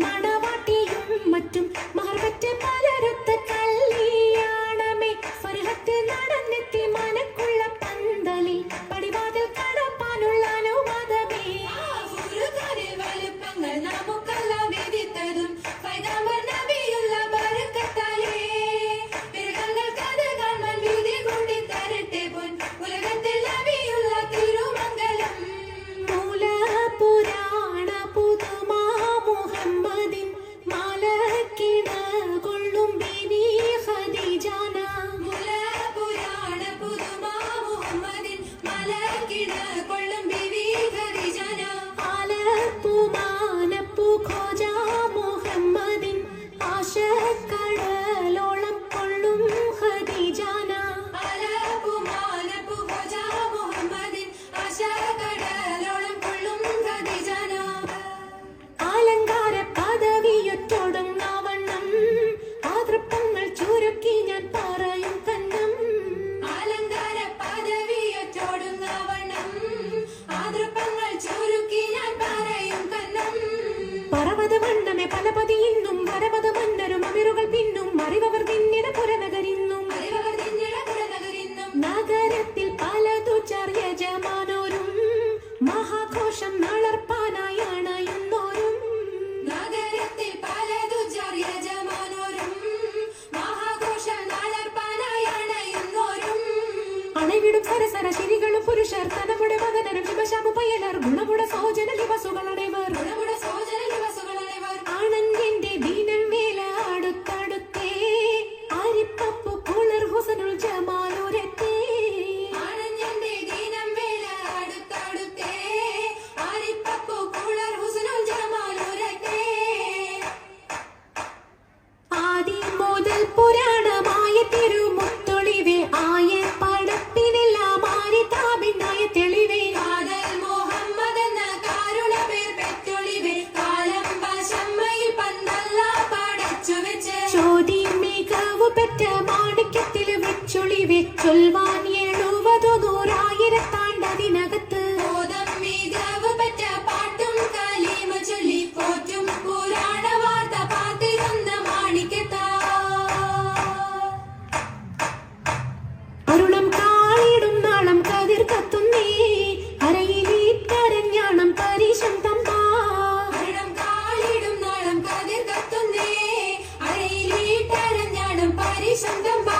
മണവാട്ടിയും മറ്റും മാർവറ്റ പലരൊത്ത കല്യാണമേ ഫർഹത്ത് നടന്നെത്തി മനക്കുള്ള പന്തലിൽ പടിവാതിൽ കടപ്പാനുള്ള അനുവാദമേ വലുപ്പങ്ങൾ നമുക്കല്ല വിധിത്തതും നബിയുള്ള ബർക്കത്താലേ പിറകങ്ങൾ കഥകൾ മൻവിധി കൂടി തരട്ടെ പൊൻ ഉലകത്തിൽ നബിയുള്ള തിരുമംഗലം മൂല പുരാണ പുതുമാ മുഹമ്മദിൻ മാലക്കിണ കൊള്ളും ബീവി ഖദീജാന മൂല പുരാണ പുതുമാ മുഹമ്മദിൻ മാലക്കിണ കൊള്ളും ബീവി ഖദീജാന ആലപ്പുമാനപ്പു ഖോജ മുഹമ്മദിൻ ആശക്കടലോളം കൊള്ളും ഖദീജാന ആലപ്പുമാനപ്പു ഖോജ മുഹമ്മദിൻ ആശക്കടലോളം കൊള്ളും ഖദീജാന അലങ്കാര പദവിയൊറ്റൊടുങ്ങാവണ്ണം ആതൃപ്പങ്ങൾ ചുരുക്കി ഞാൻ പറയും കന്നം അലങ്കാര പദവിയൊറ്റൊടുങ്ങാവണ്ണം ആതൃപ്പങ്ങൾ ചുരുക്കി ഞാൻ പറയും കന്നം പർവ്വത മണ്ഡമേ പലപതി ഇന്നും വരവത മന്നരും അമിറുകൾ പിന്നും അറിവർ തിന്നിട പുരനഗരിന്നും നഗരത്തിൽ പലതു ചർയജമാനോരും മഹാഘോഷം നളർപ്പാനായി അണയുന്നോരും നഗരത്തിൽ പലതു ചർയജമാനോരും മഹാഘോഷം നളർപ്പാനായി അണയുന്നോരും അണവിടും സരസര ശിരികളും പുരുഷർ തനമുടെ മകനരും ശിവശാമു പയ്യലർ ഗുണമുട സോജന ദിവസുകളടേവർ ആണന്റെ ദീനം മേല അടുത്തടുത്തേ അരിപ്പപ്പു കുളിർ ഹുസനുൽ ജമാലുരത്തേ ആണന്റെ ദീനം മേല അടുത്തടുത്തേ അരിപ്പപ്പു കുളിർ ഹുസനുൽ ജമാലുരത്തേ ആദി മുതൽ പുരാണമായ തിരുമുത്തൊളിവേ ആയ പടപ്പിനെല്ലാം ആരി താപിനായ തെളിവേ ആദൽ മുഹമ്മദ് എന്ന കാരുണ പേർ പെറ്റൊളിവേ കാലം വശമ്മയിൽ പന്തല്ല പടച്ചു വെച്ച് ചോദി മികവു പെറ്റ മാണിക്യത്തിൽ വെച്ചൊളിവേ ചൊൽവാൻ 70 താണ്ടതിനകത്ത് മികവു പെറ്റ പാട്ടും കലീമ ചൊല്ലി പോറ്റും പുരാണ വാർത്ത പാത്തിരുന്ന മാണിക്യത്താ അരുണം കാളിടും നാളം കതിർ കത്തുന്നേ അരയിലീറ്റരഞ്ഞാണം പരീശം തമ്പാ അരുണം കാളിടും നാളം കതിർ കത്തുന്നേ അരയിലീറ്റരഞ്ഞാണം പരീശം തമ്പാ